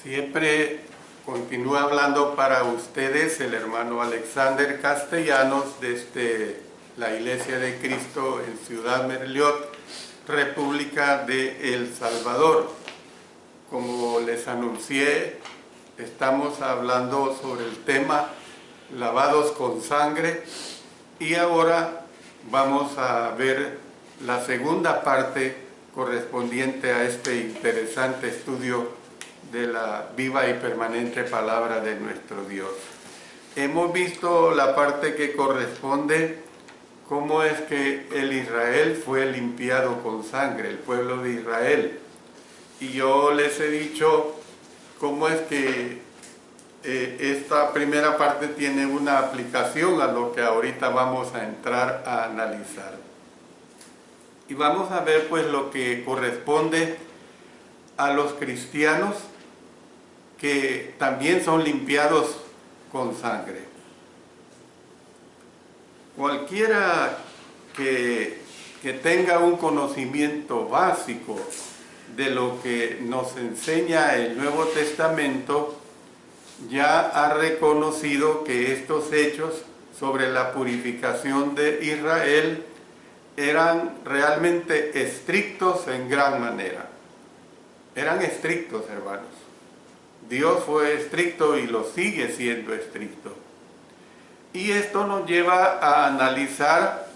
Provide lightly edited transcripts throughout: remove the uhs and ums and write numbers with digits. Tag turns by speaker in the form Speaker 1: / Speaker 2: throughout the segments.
Speaker 1: Siempre continúa hablando para ustedes el hermano Alexander Castellanos desde la Iglesia de Cristo en Ciudad Merliot, República de El Salvador. Como les anuncié, estamos hablando sobre el tema lavados con sangre y ahora vamos a ver la segunda parte correspondiente a este interesante estudio de la viva y permanente palabra de nuestro Dios. Hemos visto la parte que corresponde cómo es que el Israel fue limpiado con sangre, el pueblo de Israel. Y yo les he dicho cómo es que esta primera parte tiene una aplicación a lo que ahorita vamos a entrar a analizar. Y vamos a ver pues lo que corresponde a los cristianos que también son limpiados con sangre. Cualquiera que tenga un conocimiento básico de lo que nos enseña el Nuevo Testamento, ya ha reconocido que estos hechos sobre la purificación de Israel eran realmente estrictos en gran manera. Eran estrictos, hermanos. Dios fue estricto y lo sigue siendo estricto. Y esto nos lleva a analizar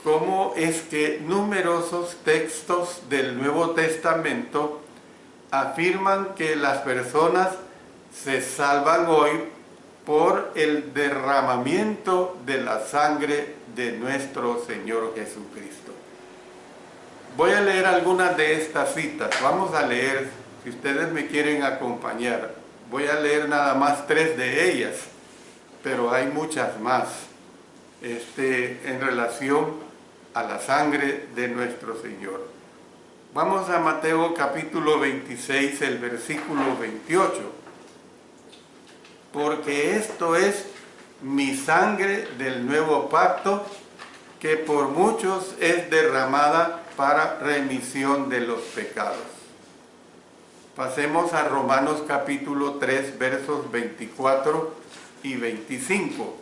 Speaker 1: cómo es que numerosos textos del Nuevo Testamento afirman que las personas se salvan hoy por el derramamiento de la sangre de nuestro Señor Jesucristo. Voy a leer algunas de estas citas. Vamos a leer, si ustedes me quieren acompañar, voy a leer nada más 3 de ellas, pero hay muchas más en relación a la sangre de nuestro Señor. Vamos a Mateo capítulo 26, el versículo 28. Porque esto es mi sangre del nuevo pacto, que por muchos es derramada para remisión de los pecados. Pasemos a Romanos capítulo 3, versos 24 y 25.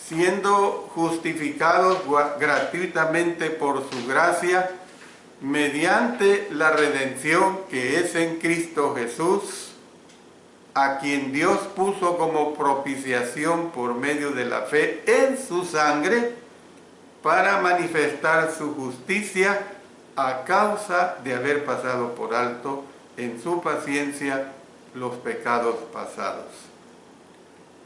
Speaker 1: Siendo justificados gratuitamente por su gracia, mediante la redención que es en Cristo Jesús, a quien Dios puso como propiciación por medio de la fe en su sangre, para manifestar su justicia a causa de haber pasado por alto en su paciencia los pecados pasados.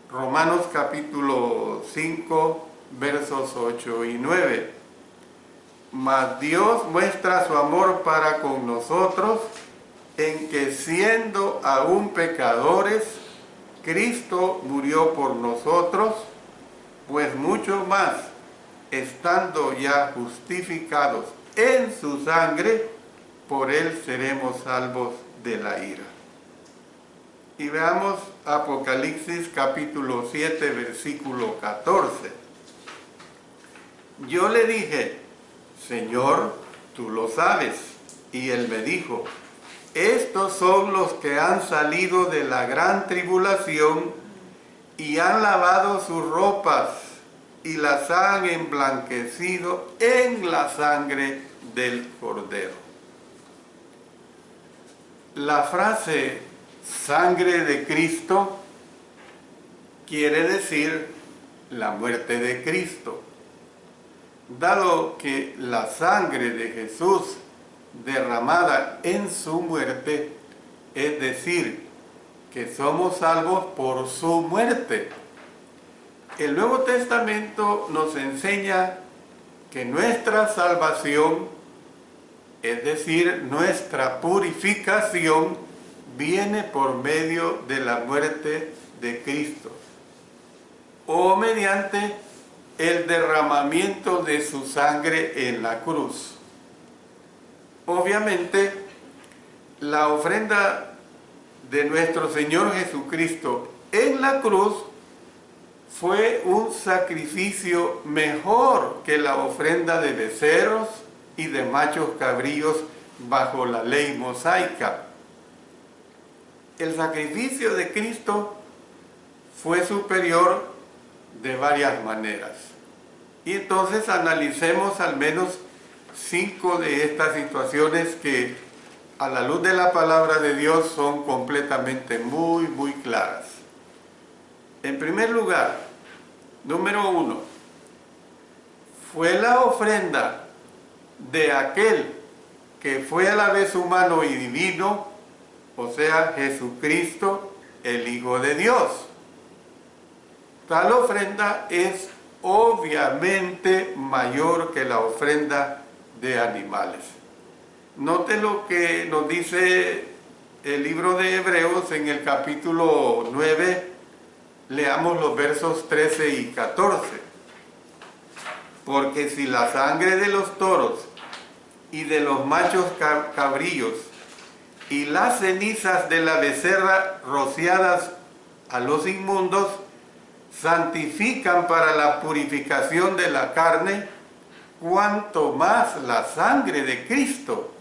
Speaker 1: Romanos capítulo 5, versos 8 y 9. Mas Dios muestra su amor para con nosotros, en que siendo aún pecadores, Cristo murió por nosotros, pues mucho más, estando ya justificados en su sangre, por él seremos salvos de la ira. Y veamos Apocalipsis capítulo 7, versículo 14. Yo le dije, Señor, tú lo sabes. Y él me dijo, estos son los que han salido de la gran tribulación y han lavado sus ropas y las han emblanquecido en la sangre del Cordero. La frase sangre de Cristo quiere decir la muerte de Cristo. Dado que la sangre de Jesús derramada en su muerte, es decir, que somos salvos por su muerte. El Nuevo Testamento nos enseña que nuestra salvación, es decir, nuestra purificación, viene por medio de la muerte de Cristo o mediante el derramamiento de su sangre en la cruz. Obviamente, la ofrenda de nuestro Señor Jesucristo en la cruz fue un sacrificio mejor que la ofrenda de becerros y de machos cabríos bajo la ley mosaica. el sacrificio de Cristo fue superior de varias maneras. Y entonces analicemos al menos 5 de estas situaciones que a la luz de la palabra de Dios son completamente muy claras. En primer lugar, número 1, fue la ofrenda de aquel que fue a la vez humano y divino, o sea, Jesucristo, el Hijo de Dios. Tal ofrenda es obviamente mayor que la ofrenda de animales. Note lo que nos dice el libro de Hebreos en el capítulo 9, leamos los versos 13 y 14. Porque si la sangre de los toros y de los machos cabríos y las cenizas de la becerra rociadas a los inmundos santifican para la purificación de la carne, cuanto más la sangre de Cristo,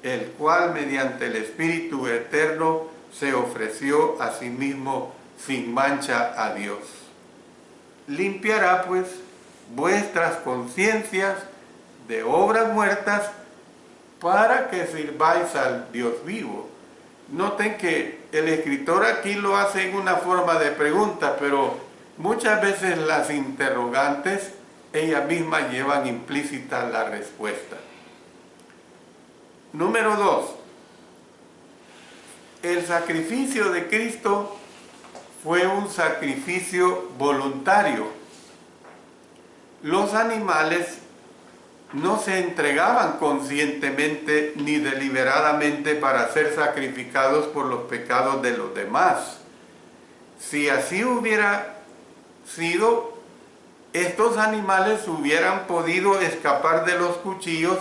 Speaker 1: el cual mediante el Espíritu eterno se ofreció a sí mismo sin mancha a Dios. Limpiará pues vuestras conciencias de obras muertas para que sirváis al Dios vivo. Noten que el escritor aquí lo hace en una forma de pregunta, pero muchas veces las interrogantes ellas mismas llevan implícita la respuesta. Número 2. El sacrificio de Cristo fue un sacrificio voluntario. Los animales no se entregaban conscientemente ni deliberadamente para ser sacrificados por los pecados de los demás. Si así hubiera sido, estos animales hubieran podido escapar de los cuchillos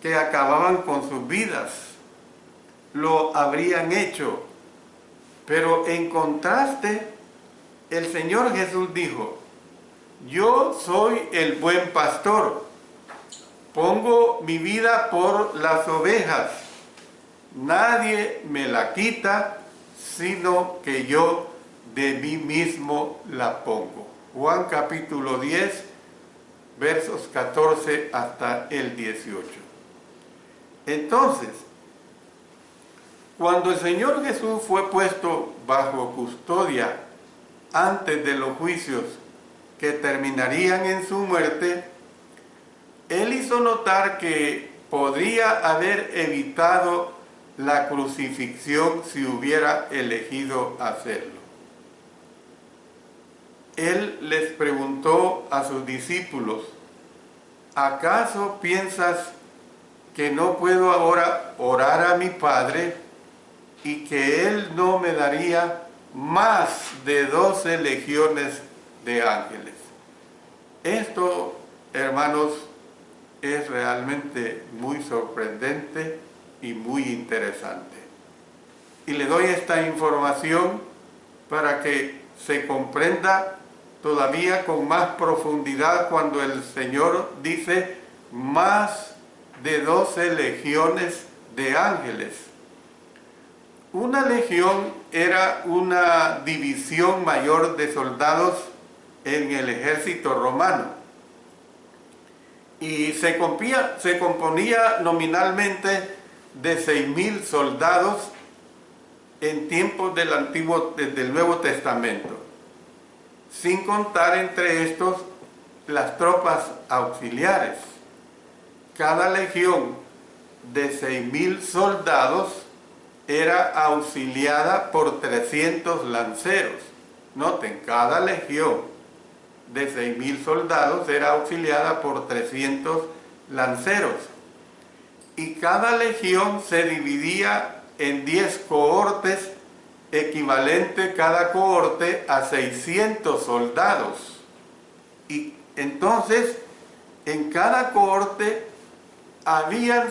Speaker 1: que acababan con sus vidas. Lo habrían hecho. Pero en contraste, el Señor Jesús dijo: yo soy el buen pastor, pongo mi vida por las ovejas, nadie me la quita, sino que yo de mí mismo la pongo. Juan capítulo 10, versos 14 hasta el 18. Entonces, cuando el Señor Jesús fue puesto bajo custodia antes de los juicios que terminarían en su muerte, Él hizo notar que podría haber evitado la crucifixión si hubiera elegido hacerlo. Él les preguntó a sus discípulos: ¿acaso piensas que no puedo ahora orar a mi Padre y que Él no me daría más de 12 legiones de ángeles? Esto, hermanos, es realmente muy sorprendente y muy interesante. Y le doy esta información para que se comprenda todavía con más profundidad cuando el Señor dice más de 12 legiones de ángeles. Una legión era una división mayor de soldados en el ejército romano y se componía nominalmente de 6.000 soldados en tiempos del Nuevo Testamento, sin contar entre estos las tropas auxiliares. Cada legión de 6.000 soldados era auxiliada por 300 lanceros. Noten, cada legión de 6.000 soldados era auxiliada por 300 lanceros. Y cada legión se dividía en 10 cohortes, equivalente cada cohorte a 600 soldados. Y entonces, en cada cohorte habían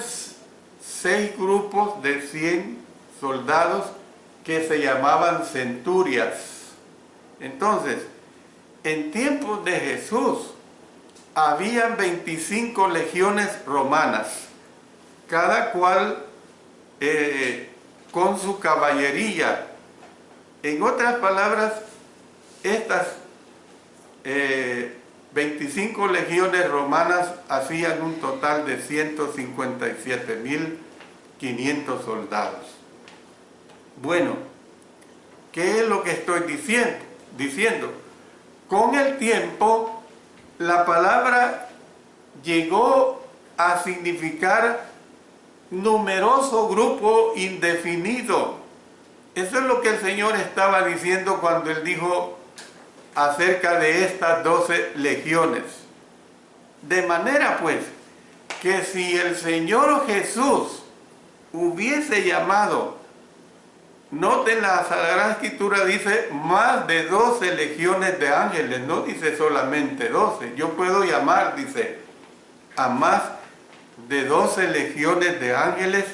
Speaker 1: 6 grupos de 100 soldados que se llamaban centurias. Entonces, en tiempos de Jesús, habían 25 legiones romanas, cada cual con su caballería En otras palabras, estas 25 legiones romanas hacían un total de 157.500 soldados. Bueno, ¿qué es lo que estoy diciendo? Con el tiempo, la palabra llegó a significar numeroso grupo indefinido. Eso es lo que el Señor estaba diciendo cuando Él dijo acerca de estas 12 legiones. De manera pues, que si el Señor Jesús hubiese llamado, noten la Sagrada Escritura dice más de 12 legiones de ángeles, no dice solamente 12. Yo puedo llamar, dice, a más de 12 legiones de ángeles,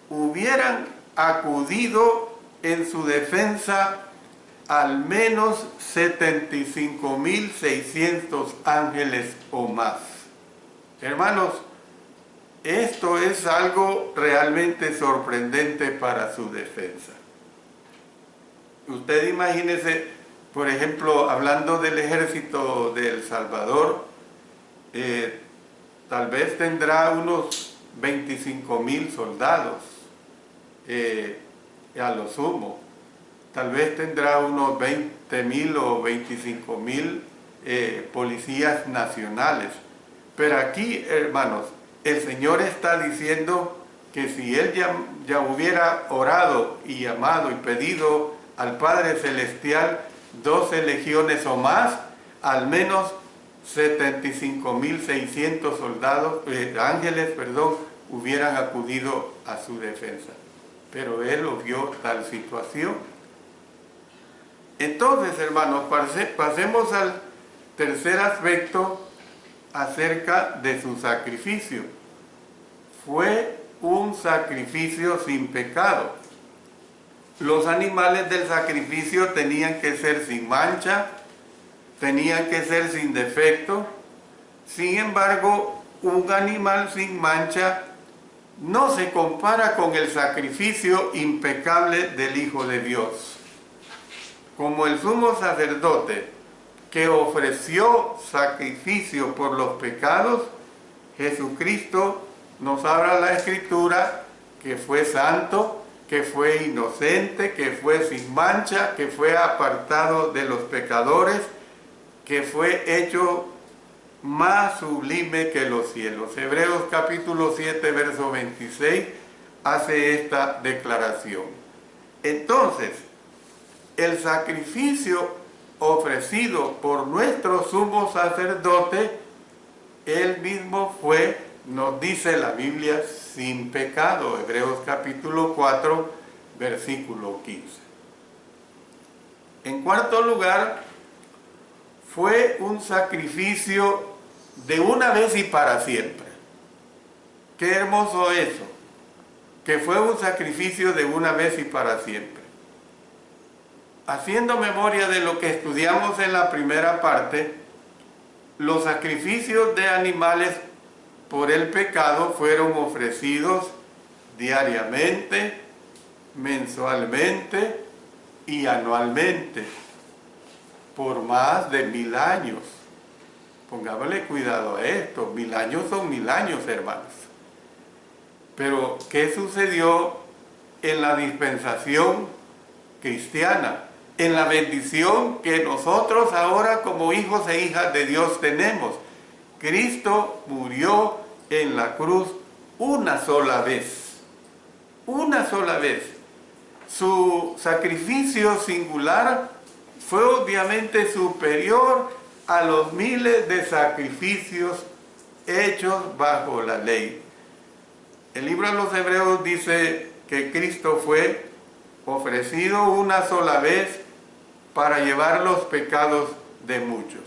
Speaker 1: hubieran acudido en su defensa al menos 75.600 ángeles o más. Hermanos, esto es algo realmente sorprendente para su defensa. Usted imagínese, por ejemplo, hablando del ejército de El Salvador, tal vez tendrá unos 25.000 soldados, a lo sumo. Tal vez tendrá unos 20.000 o 25.000 policías nacionales. Pero aquí, hermanos, el Señor está diciendo que si Él ya hubiera orado y llamado y pedido al Padre Celestial 12 legiones o más, al menos 75.600 ángeles, hubieran acudido a su defensa. Pero Él vio tal situación. Entonces, hermanos, pasemos al tercer aspecto acerca de su sacrificio. Fue un sacrificio sin pecado. Los animales del sacrificio tenían que ser sin mancha, tenían que ser sin defecto. Sin embargo, un animal sin mancha no se compara con el sacrificio impecable del Hijo de Dios. Como el sumo sacerdote que ofreció sacrificio por los pecados, Jesucristo nos habla la Escritura que fue santo, que fue inocente, que fue sin mancha, que fue apartado de los pecadores, que fue hecho más sublime que los cielos. Hebreos capítulo 7, verso 26 hace esta declaración. Entonces, el sacrificio ofrecido por nuestro sumo sacerdote, él mismo fue, nos dice la Biblia, sin pecado. Hebreos capítulo 4, versículo 15. En cuarto lugar, fue un sacrificio de una vez y para siempre. Qué hermoso eso, que fue un sacrificio de una vez y para siempre. Haciendo memoria de lo que estudiamos en la primera parte, los sacrificios de animales por el pecado fueron ofrecidos diariamente, mensualmente y anualmente por más de 1000 años. Pongámosle cuidado a esto, 1000 años son 1000 años, hermanos. Pero, ¿qué sucedió en la dispensación cristiana? En la bendición que nosotros ahora como hijos e hijas de Dios tenemos. Cristo murió en la cruz una sola vez. Una sola vez. Su sacrificio singular fue obviamente superior a los miles de sacrificios hechos bajo la ley. El libro de los Hebreos dice que Cristo fue ofrecido una sola vez para llevar los pecados de muchos.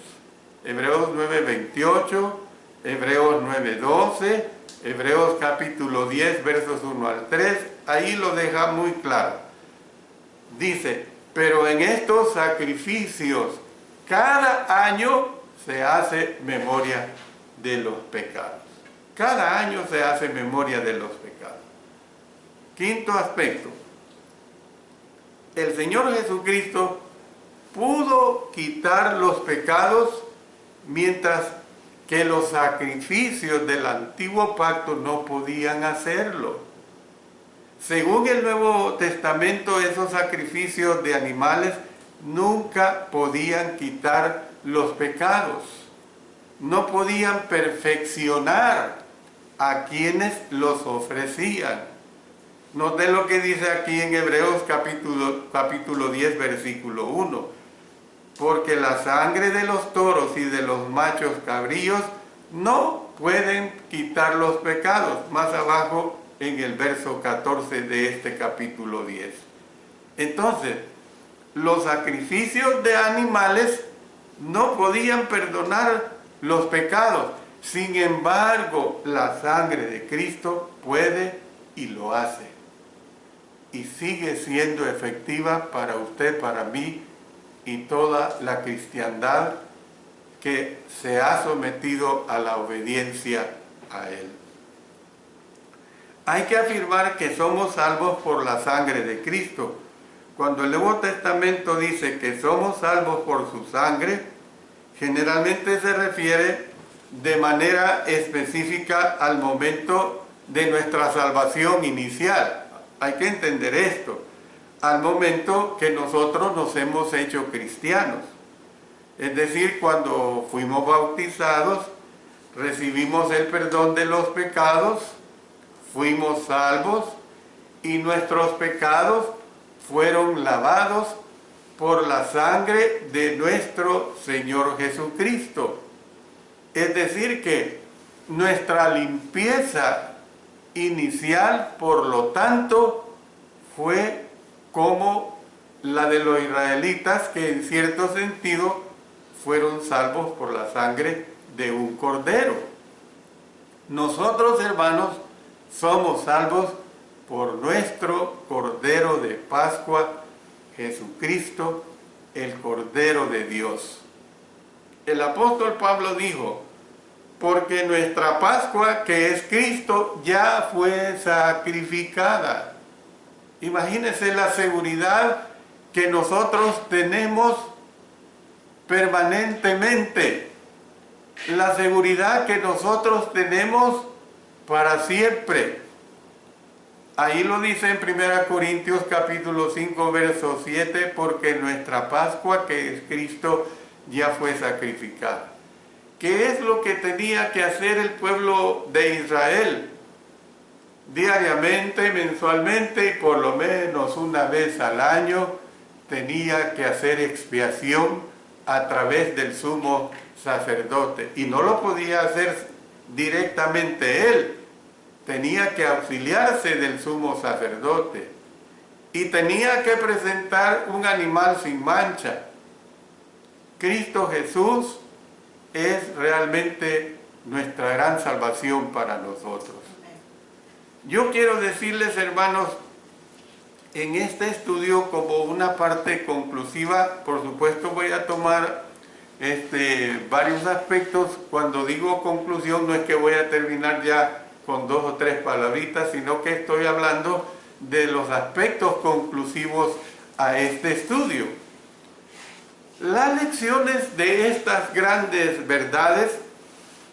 Speaker 1: Hebreos 9:28, Hebreos 9:12, Hebreos capítulo 10, versos 1 al 3, ahí lo deja muy claro. Dice, pero en estos sacrificios cada año se hace memoria de los pecados. Cada año se hace memoria de los pecados. Quinto aspecto. el Señor Jesucristo pudo quitar los pecados mientras que los sacrificios del antiguo pacto no podían hacerlo. Según el Nuevo Testamento, esos sacrificios de animales nunca podían quitar los pecados, no podían perfeccionar a quienes los ofrecían. Noten lo que dice aquí en Hebreos capítulo 10, versículo 1. Porque la sangre de los toros y de los machos cabríos no pueden quitar los pecados. Más abajo en el verso 14 de este capítulo 10. Entonces, los sacrificios de animales no podían perdonar los pecados. Sin embargo, la sangre de Cristo puede y lo hace. Y sigue siendo efectiva para usted, para mí y toda la cristiandad que se ha sometido a la obediencia a Él. Hay que afirmar que somos salvos por la sangre de Cristo. Cuando el Nuevo Testamento dice que somos salvos por su sangre, generalmente se refiere de manera específica al momento de nuestra salvación inicial. Hay que entender esto, al momento que nosotros nos hemos hecho cristianos. Es decir, cuando fuimos bautizados, recibimos el perdón de los pecados, fuimos salvos y nuestros pecados fueron lavados por la sangre de nuestro Señor Jesucristo. Es decir que nuestra limpieza inicial, por lo tanto, fue como la de los israelitas, que en cierto sentido fueron salvos por la sangre de un cordero. Nosotros, hermanos, somos salvos por nuestro Cordero de Pascua, Jesucristo, el Cordero de Dios. El apóstol Pablo dijo: porque nuestra Pascua, que es Cristo, ya fue sacrificada. Imagínense la seguridad que nosotros tenemos permanentemente, la seguridad que nosotros tenemos para siempre. Ahí lo dice en 1 Corintios capítulo 5, verso 7, porque nuestra Pascua, que es Cristo, ya fue sacrificada. ¿Qué es lo que tenía que hacer el pueblo de Israel? Diariamente, mensualmente y por lo menos una vez al año tenía que hacer expiación a través del sumo sacerdote. Y no lo podía hacer directamente él, tenía que auxiliarse del sumo sacerdote. Y tenía que presentar un animal sin mancha. Cristo Jesús es realmente nuestra gran salvación para nosotros. Yo quiero decirles, hermanos, en este estudio, como una parte conclusiva, por supuesto voy a tomar varios aspectos. Cuando digo conclusión, no es que voy a terminar ya con 2 o 3 palabritas, sino que estoy hablando de los aspectos conclusivos a este estudio. Las lecciones de estas grandes verdades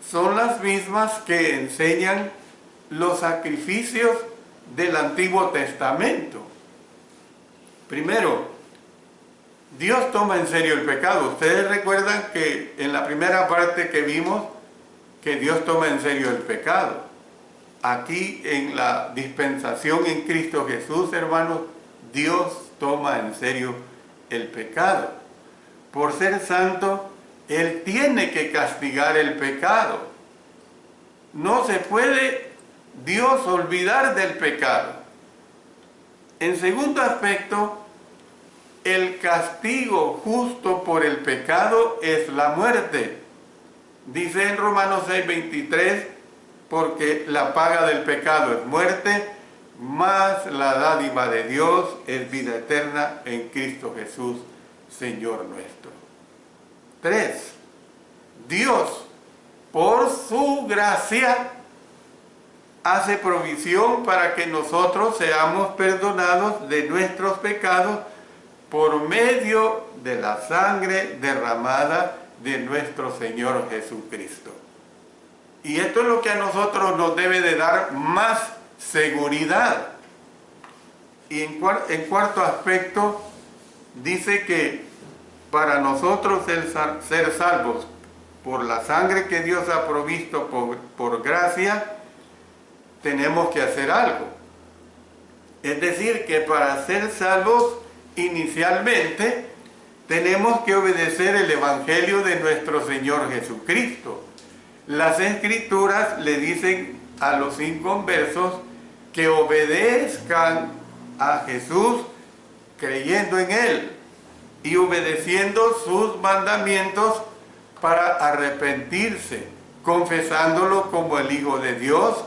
Speaker 1: son las mismas que enseñan los sacrificios del Antiguo Testamento. Primero, Dios toma en serio el pecado. Ustedes recuerdan que en la primera parte que vimos que Dios toma en serio el pecado. Aquí en la dispensación en Cristo Jesús, hermanos, Dios toma en serio el pecado. Por ser santo, Él tiene que castigar el pecado. No se puede Dios olvidar del pecado. En segundo aspecto, el castigo justo por el pecado es la muerte. Dice en Romanos 6:23, porque la paga del pecado es muerte, mas la dádiva de Dios es vida eterna en Cristo Jesús, Señor nuestro. 3. Dios, por su gracia, hace provisión para que nosotros seamos perdonados de nuestros pecados por medio de la sangre derramada de nuestro Señor Jesucristo. Y esto es lo que a nosotros nos debe de dar más seguridad. Y en cuarto aspecto, dice que para nosotros ser salvos por la sangre que Dios ha provisto por gracia, tenemos que hacer algo. Es decir, que para ser salvos inicialmente tenemos que obedecer el Evangelio de nuestro Señor Jesucristo. Las Escrituras le dicen a los inconversos que obedezcan a Jesús creyendo en Él y obedeciendo sus mandamientos para arrepentirse, confesándolo como el Hijo de Dios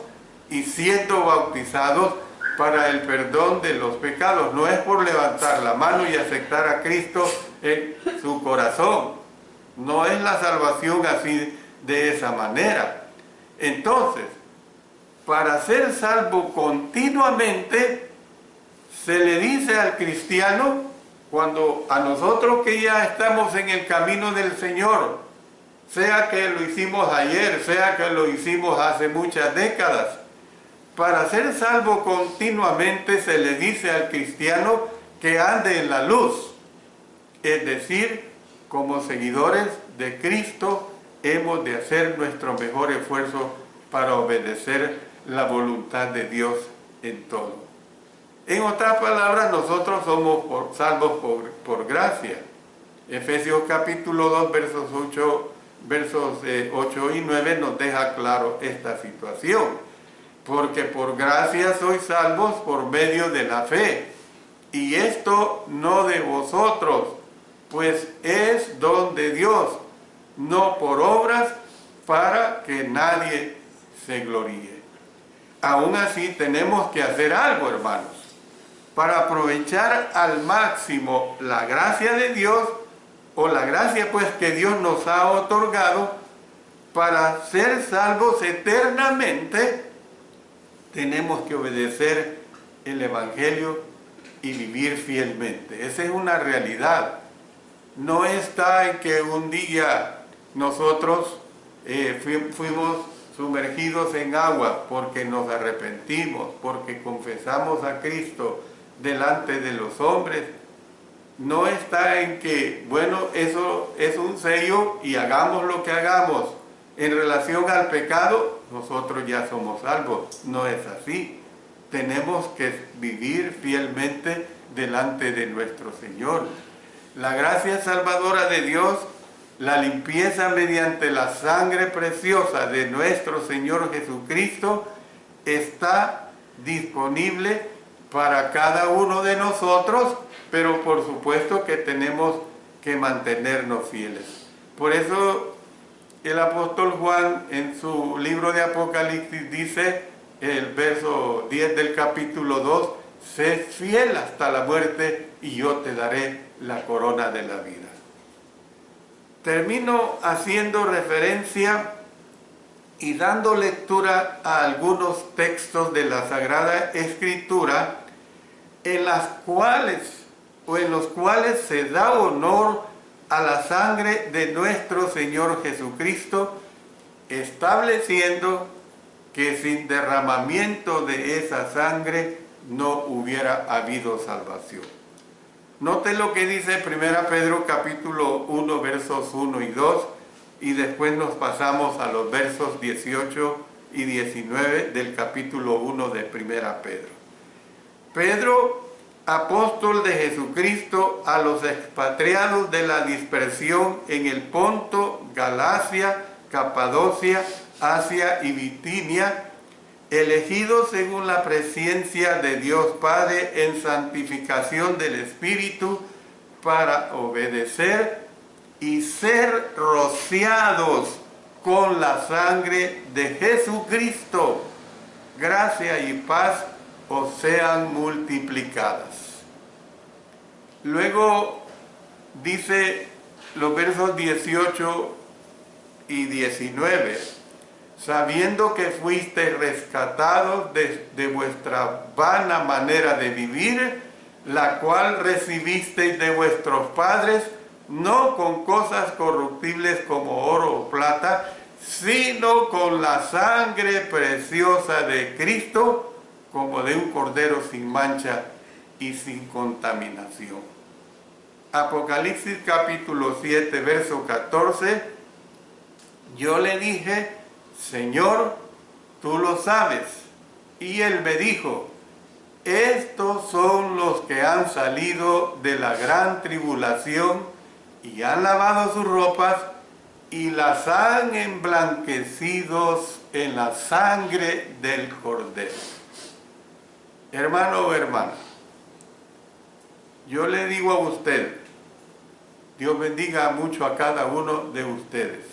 Speaker 1: y siendo bautizados para el perdón de los pecados. No es por levantar la mano y aceptar a Cristo en su corazón. No es la salvación así de esa manera. Entonces, para ser salvo continuamente, se le dice al cristiano, cuando a nosotros que ya estamos en el camino del Señor, sea que lo hicimos ayer, sea que lo hicimos hace muchas décadas, para ser salvo continuamente se le dice al cristiano que ande en la luz. Es decir, como seguidores de Cristo, hemos de hacer nuestro mejor esfuerzo para obedecer la voluntad de Dios en todo. En otras palabras, nosotros somos salvos por gracia. Efesios capítulo 2, versos 8 y 9 nos deja claro esta situación. Porque por gracia sois salvos por medio de la fe. Y esto no de vosotros, pues es don de Dios, no por obras, para que nadie se gloríe. Aún así tenemos que hacer algo, hermanos, para aprovechar al máximo la gracia de Dios, o la gracia pues que Dios nos ha otorgado, para ser salvos eternamente. Tenemos que obedecer el Evangelio y vivir fielmente. Esa es una realidad. No está en que un día nosotros fuimos sumergidos en agua porque nos arrepentimos, porque confesamos a Cristo delante de los hombres. No está en que, bueno, eso es un sello y hagamos lo que hagamos. En relación al pecado, nosotros ya somos salvos. No es así. Tenemos que vivir fielmente delante de nuestro Señor. La gracia salvadora de Dios, la limpieza mediante la sangre preciosa de nuestro Señor Jesucristo, está disponible para cada uno de nosotros, pero por supuesto que tenemos que mantenernos fieles. Por eso el apóstol Juan en su libro de Apocalipsis dice, el verso 10 del capítulo 2, sé fiel hasta la muerte y yo te daré la corona de la vida. Termino haciendo referencia y dando lectura a algunos textos de la Sagrada Escritura en los cuales se da honor a la sangre de nuestro Señor Jesucristo, estableciendo que sin derramamiento de esa sangre no hubiera habido salvación. Note lo que dice 1 Pedro capítulo 1 versos 1 y 2 y después nos pasamos a los versos 18 y 19 del capítulo 1 de 1 Pedro. Pedro, apóstol de Jesucristo, a los expatriados de la dispersión en el Ponto, Galacia, Capadocia, Asia y Bitinia, elegidos según la presencia de Dios Padre en santificación del Espíritu, para obedecer y ser rociados con la sangre de Jesucristo. Gracia y paz os sean multiplicadas. Luego dice los versos 18 y 19, sabiendo que fuisteis rescatados de vuestra vana manera de vivir, la cual recibisteis de vuestros padres, no con cosas corruptibles como oro o plata, sino con la sangre preciosa de Cristo, como de un cordero sin mancha y sin contaminación. Apocalipsis capítulo 7, verso 14, yo le dije, Señor, tú lo sabes. Y él me dijo, estos son los que han salido de la gran tribulación y han lavado sus ropas y las han emblanquecido en la sangre del Cordero. Hermano o hermana, yo le digo a usted, Dios bendiga mucho a cada uno de ustedes.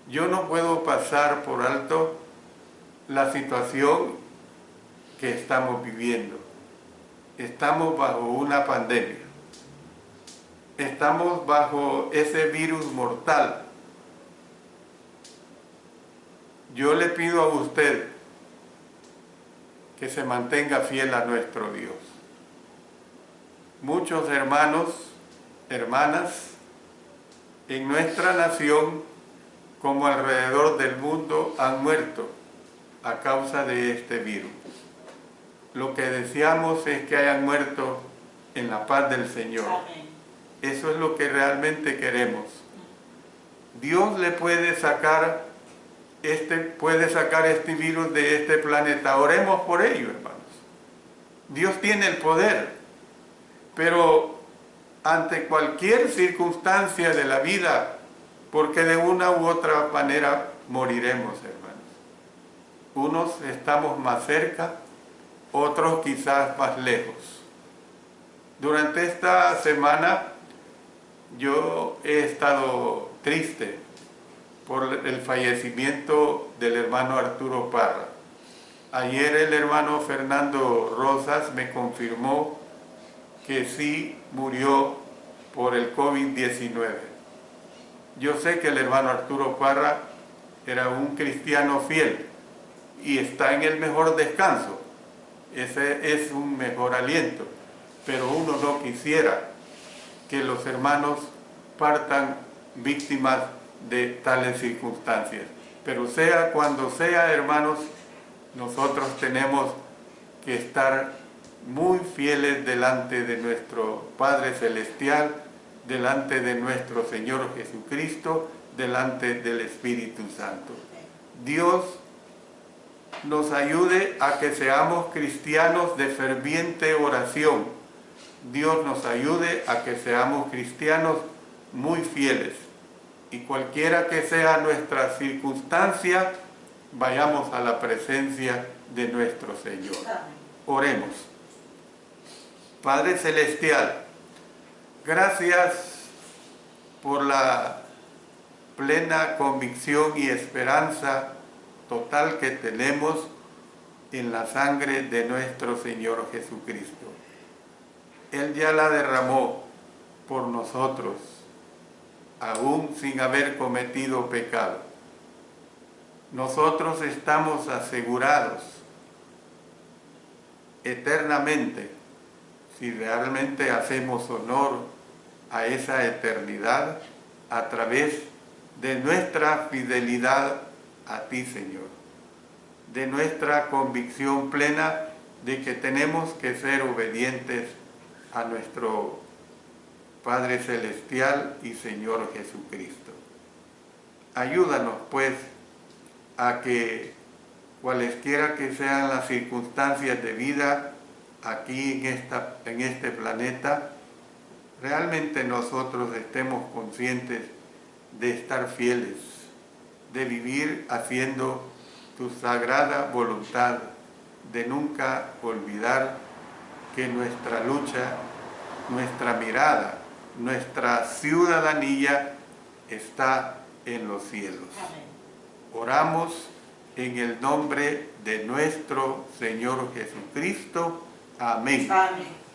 Speaker 1: Yo no puedo pasar por alto la situación que estamos viviendo. Estamos bajo una pandemia. Estamos bajo ese virus mortal. Yo le pido a usted que se mantenga fiel a nuestro Dios. Muchos hermanos, hermanas, en nuestra nación, como alrededor del mundo, han muerto a causa de este virus. Lo que deseamos es que hayan muerto en la paz del Señor. Amén. Eso es lo que realmente queremos. Dios le puede sacar este virus de este planeta. Oremos por ello, hermanos. Dios tiene el poder, pero ante cualquier circunstancia de la vida, porque de una u otra manera moriremos, hermanos. Unos estamos más cerca, otros quizás más lejos. Durante esta semana yo he estado triste por el fallecimiento del hermano Arturo Parra. Ayer el hermano Fernando Rosas me confirmó que sí murió por el COVID-19. Yo sé que el hermano Arturo Parra era un cristiano fiel y está en el mejor descanso. Ese es un mejor aliento, pero uno no quisiera que los hermanos partan víctimas de tales circunstancias. Pero sea cuando sea, hermanos, nosotros tenemos que estar muy fieles delante de nuestro Padre Celestial, delante de nuestro Señor Jesucristo, delante del Espíritu Santo. Dios nos ayude a que seamos cristianos de ferviente oración. Dios nos ayude a que seamos cristianos muy fieles. Y cualquiera que sea nuestra circunstancia, vayamos a la presencia de nuestro Señor. Oremos. Padre Celestial, gracias por la plena convicción y esperanza total que tenemos en la sangre de nuestro Señor Jesucristo. Él ya la derramó por nosotros, aún sin haber cometido pecado. Nosotros estamos asegurados eternamente, si realmente hacemos honor a esa eternidad, a través de nuestra fidelidad a ti, Señor, de nuestra convicción plena de que tenemos que ser obedientes a nuestro Padre Celestial y Señor Jesucristo. Ayúdanos, pues, a que cualesquiera que sean las circunstancias de vida aquí en este planeta, realmente nosotros estemos conscientes de estar fieles, de vivir haciendo tu sagrada voluntad, de nunca olvidar que nuestra lucha, nuestra mirada, nuestra ciudadanía está en los cielos. Oramos en el nombre de nuestro Señor Jesucristo. Amén. Amén.